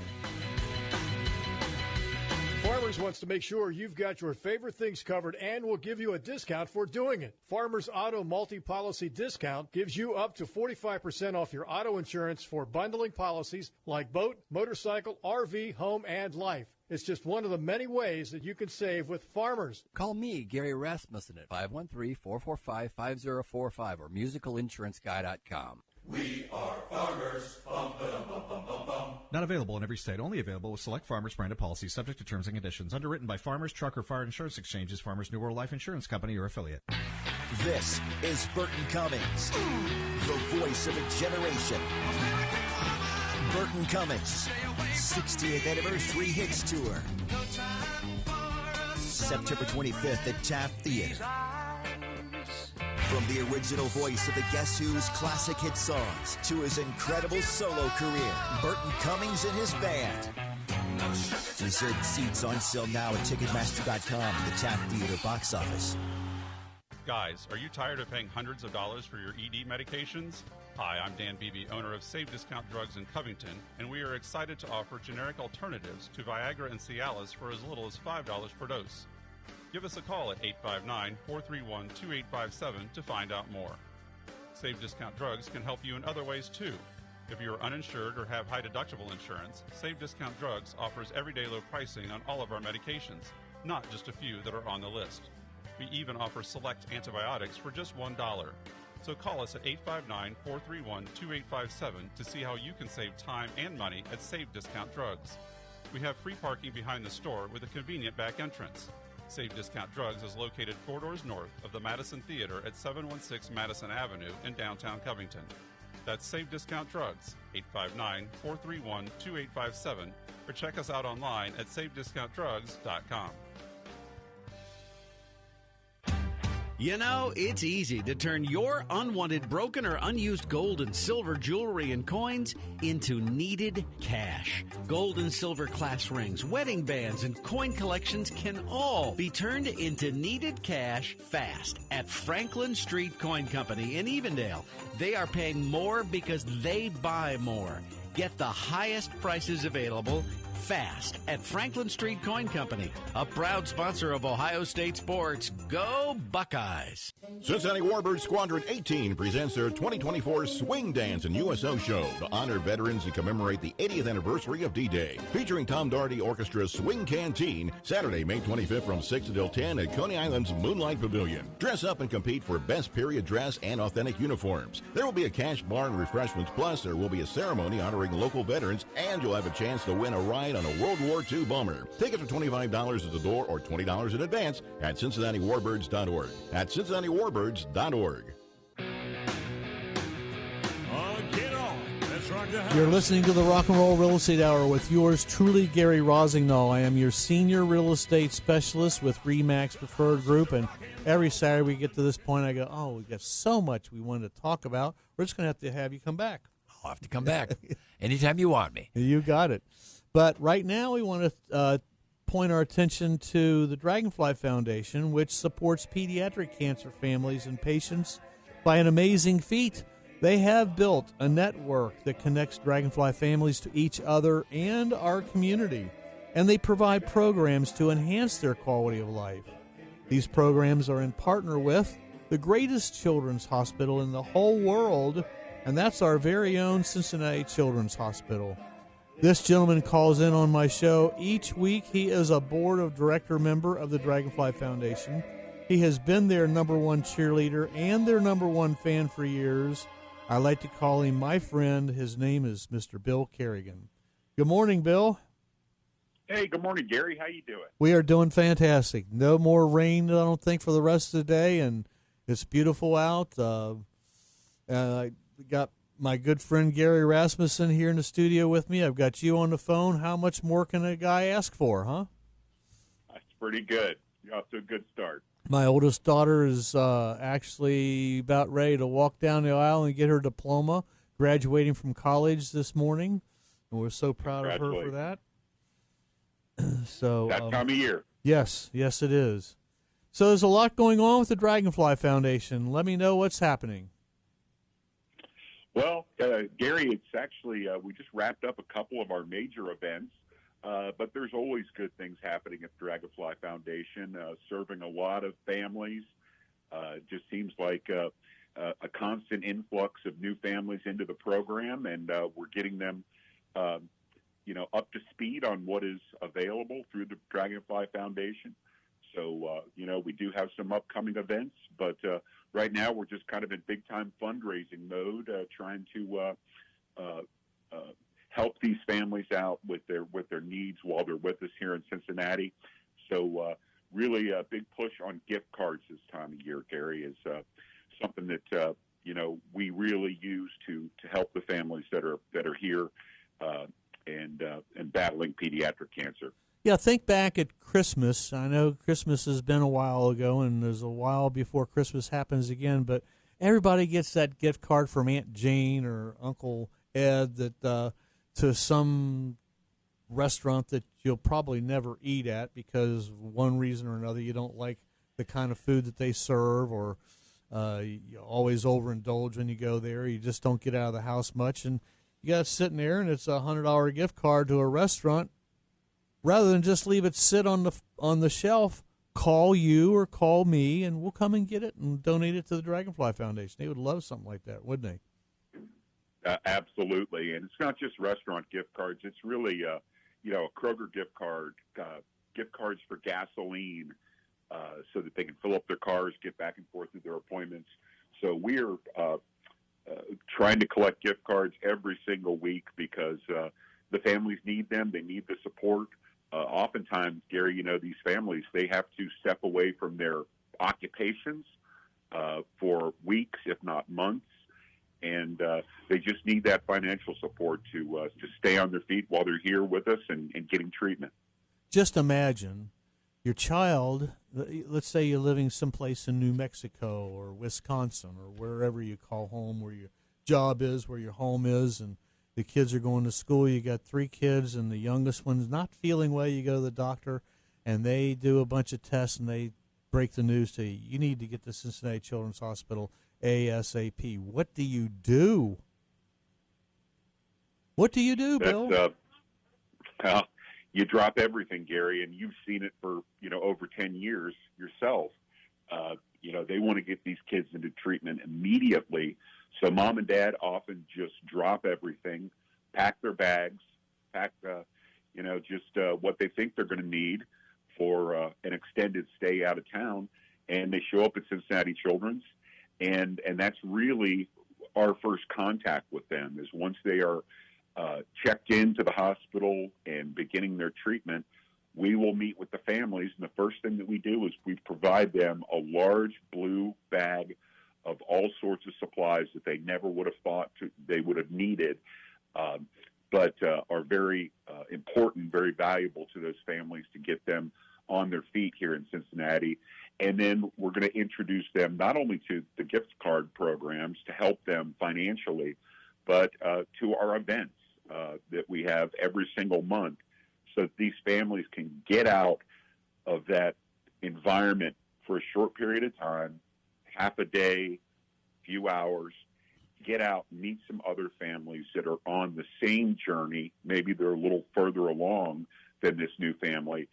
Farmers wants to make sure you've got your favorite things covered and will give you a discount for doing it. Farmers Auto Multi-Policy Discount gives you up to 45% off your auto insurance for bundling policies like boat, motorcycle, RV, home, and life. It's just one of the many ways that you can save with Farmers. Call me, Gary Rasmussen, at 513-445-5045 or musicalinsuranceguy.com. We are farmers. Bum, ba-dum, bum, bum, bum, bum. Not available in every state. Only available with select Farmers branded policies subject to terms and conditions. Underwritten by Farmers Truck or Fire Insurance Exchanges, Farmers New World Life Insurance Company or affiliate. This is Burton Cummings, the voice of a generation. Burton Cummings, 60th Anniversary Hits Tour. September 25th at Taft Theater. From the original voice of the Guess Who's classic hit songs to his incredible solo career, Burton Cummings and his band. Reserved seats on sale now at Ticketmaster.com and the Taft Theater box office. Guys, are you tired of paying hundreds of dollars for your ED medications? Hi, I'm Dan Beebe, owner of Save Discount Drugs in Covington, and we are excited to offer generic alternatives to Viagra and Cialis for as little as $5 per dose. Give us a call at 859-431-2857 to find out more. Save Discount Drugs can help you in other ways too. If you are uninsured or have high deductible insurance, Save Discount Drugs offers everyday low pricing on all of our medications, not just a few that are on the list. We even offer select antibiotics for just $1. So call us at 859-431-2857 to see how you can save time and money at Save Discount Drugs. We have free parking behind the store with a convenient back entrance. Save Discount Drugs is located 4 doors north of the Madison Theater at 716 Madison Avenue in downtown Covington. That's Save Discount Drugs, 859-431-2857, or check us out online at savediscountdrugs.com. You know, it's easy to turn your unwanted, broken, or unused gold and silver jewelry and coins into needed cash. Gold and silver class rings, wedding bands, and coin collections can all be turned into needed cash fast at Franklin Street Coin Company in Evendale. They are paying more because they buy more. Get the highest prices available fast at Franklin Street Coin Company, a proud sponsor of Ohio State sports. Go Buckeyes! Cincinnati Warbird Squadron 18 presents their 2024 Swing Dance and USO show to honor veterans and commemorate the 80th anniversary of D-Day. Featuring Tom Doherty Orchestra's Swing Canteen, Saturday, May 25th from 6 until 10 at Coney Island's Moonlight Pavilion. Dress up and compete for best period dress and authentic uniforms. There will be a cash bar and refreshments, plus there will be a ceremony honoring local veterans, and you'll have a chance to win a ride on a World War II bomber. Tickets are $25 at the door or $20 in advance at CincinnatiWarbirds.org. At CincinnatiWarbirds.org. You're listening to the Rock and Roll Real Estate Hour with yours truly, Gary Rossignol. I am your senior real estate specialist with RE/MAX Preferred Group, and every Saturday we get to this point, I go, oh, we got so much we wanted to talk about. We're just going to have you come back. I'll have to come back anytime you want me. You got it. But right now we want to point our attention to the Dragonfly Foundation, which supports pediatric cancer families and patients by an amazing feat. They have built a network that connects Dragonfly families to each other and our community, and they provide programs to enhance their quality of life. These programs are in partner with the greatest children's hospital in the whole world, and that's our very own Cincinnati Children's Hospital. This gentleman calls in on my show each week. He is a board of director member of the Dragonfly Foundation. He has been their number one cheerleader and their number one fan for years. I like to call him my friend. His name is Mr. Bill Kerrigan. Good morning, Bill. Hey, good morning, Gary. How you doing? We are doing fantastic. No more rain, I don't think, for the rest of the day, and it's beautiful out. I got my good friend Gary Rasmussen here in the studio with me. I've got you on the phone. How much more can a guy ask for, huh? That's pretty good. You're off to a good start. My oldest daughter is actually about ready to walk down the aisle and get her diploma, graduating from college this morning, and we're so proud of her for that. So that time of year. Yes, it is. So there's a lot going on with the Dragonfly Foundation. Let me know what's happening. Well, Gary, it's actually, we just wrapped up a couple of our major events, but there's always good things happening at Dragonfly Foundation, serving a lot of families. It just seems like a constant influx of new families into the program, and we're getting them, up to speed on what is available through the Dragonfly Foundation. So, we do have some upcoming events, but right now we're just kind of in big-time fundraising mode, trying to help these families out with their needs while they're with us here in Cincinnati. So really a big push on gift cards this time of year, Gary, is something that, we really use to help the families that are here and battling pediatric cancer. Yeah, think back at Christmas. I know Christmas has been a while ago, and there's a while before Christmas happens again, but everybody gets that gift card from Aunt Jane or Uncle Ed that to some restaurant that you'll probably never eat at because one reason or another you don't like the kind of food that they serve, or you always overindulge when you go there. You just don't get out of the house much, and you got it sitting there, and it's a $100 gift card to a restaurant. Rather than just leave it sit on the shelf, call you or call me, and we'll come and get it and donate it to the Dragonfly Foundation. They would love something like that, wouldn't they? Absolutely, and it's not just restaurant gift cards. It's really, a Kroger gift card, gift cards for gasoline, so that they can fill up their cars, get back and forth to their appointments. So we're trying to collect gift cards every single week because the families need them. They need the support. Oftentimes, Gary, these families, they have to step away from their occupations for weeks, if not months, and they just need that financial support to stay on their feet while they're here with us and getting treatment. Just imagine your child, let's say you're living someplace in New Mexico or Wisconsin or wherever you call home, where your job is, where your home is, and the kids are going to school. You got 3 kids, and the youngest one's not feeling well. You go to the doctor, and they do a bunch of tests, and they break the news to you. You need to get to Cincinnati Children's Hospital ASAP. What do you do? What do you do, Bill? You drop everything, Gary, and you've seen it for, over 10 years yourself. They want to get these kids into treatment immediately. So mom and dad often just drop everything, pack their bags, pack, what they think they're going to need for an extended stay out of town, and they show up at Cincinnati Children's, and that's really our first contact with them is once they are checked into the hospital and beginning their treatment, we will meet with the families, and the first thing that we do is we provide them a large blue bag of all sorts of supplies that they never would have thought they would have needed, but are very important, very valuable to those families to get them on their feet here in Cincinnati. And then we're going to introduce them not only to the gift card programs to help them financially, but to our events that we have every single month so that these families can get out of that environment for a short period of time, half a day, few hours, get out, meet some other families that are on the same journey. Maybe they're a little further along than this new family,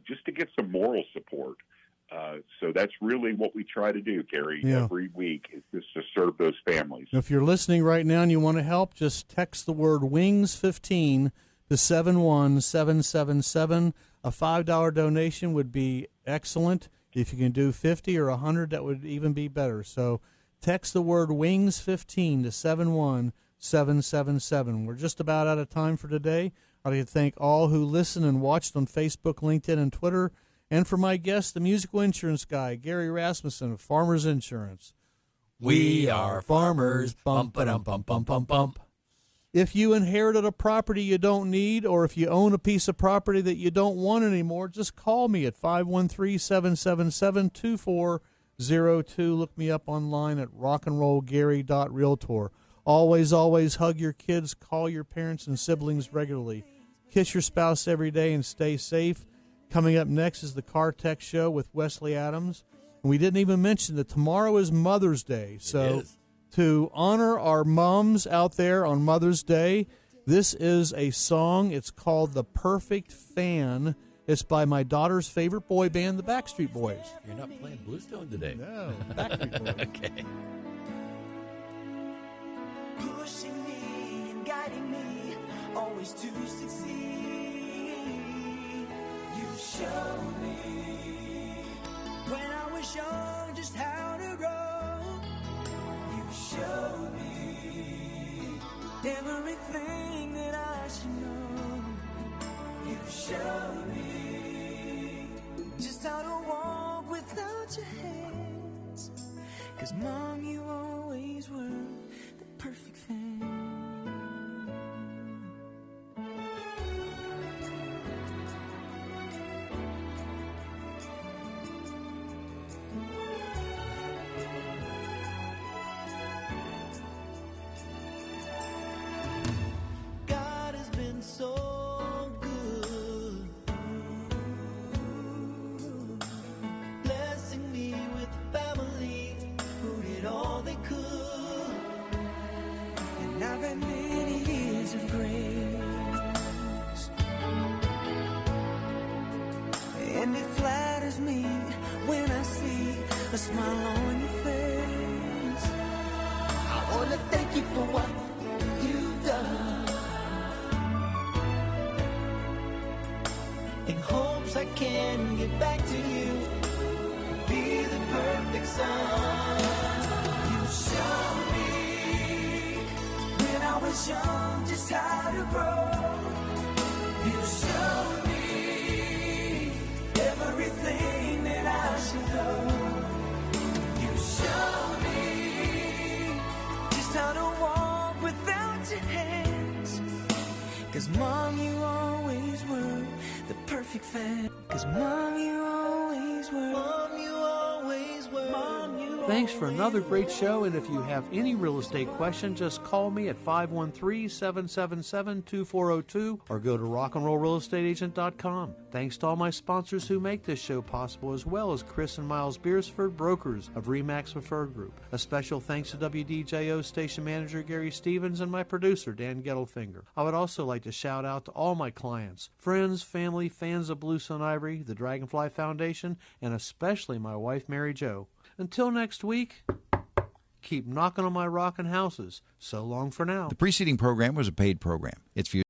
just to get some moral support. So that's really what we try to do, Gary, every week is just to serve those families. If you're listening right now and you want to help, just text the word WINGS15 to 71777. A $5 donation would be excellent. If you can do 50 or 100, that would even be better. So text the word WINGS15 to 71777. We're just about out of time for today. I'd like to thank all who listened and watched on Facebook, LinkedIn, and Twitter. And for my guest, the musical insurance guy, Gary Rasmussen of Farmers Insurance. We are farmers. Bump, ba-dum, bump, bump, bump, bump. If you inherited a property you don't need, or if you own a piece of property that you don't want anymore, just call me at 513-777-2402. Look me up online at rockandrollgary.realtor. Always, always hug your kids, call your parents and siblings regularly. Kiss your spouse every day and stay safe. Coming up next is the Car Tech Show with Wesley Adams. And we didn't even mention that tomorrow is Mother's Day. So to honor our moms out there on Mother's Day, this is a song. It's called The Perfect Fan. It's by my daughter's favorite boy band, the Backstreet Boys. You're not playing Bluestone today. No, Backstreet Boys. Okay. Pushing me and guiding me, always to succeed. You showed me when I was young just how to grow. You showed me everything that I should know. You showed me just how to walk without your hands. 'Cause Mom, you always were the perfect fan. God has been so good, blessing me with a family who did all they could, and I've had many years of grace, and it flatters me when I see a smile on your face. I want to thank you for what you've done, in hopes I can get back to you, be the perfect son. You showed me when I was young just how to grow. You showed me everything that I should know. You showed me just how to walk without your hands. 'Cause Mom, you always were the perfect fan. 'Cause Mom, you always were. Mom, you always were. Mom, you Thanks for another great show, and if you have any real estate question, just call me at 513-777-2402 or go to rockandrollrealestateagent.com. Thanks to all my sponsors who make this show possible, as well as Chris and Miles Beersford, brokers of RE/MAX Preferred Group. A special thanks to WDJO station manager Gary Stevens and my producer Dan Gettelfinger. I would also like to shout out to all my clients, friends, family, fans of Bluestone Ivory, the Dragonfly Foundation, and especially my wife Mary Jo. Until next week, keep knocking on my rockin' houses. So long for now. The preceding program was a paid program. Its views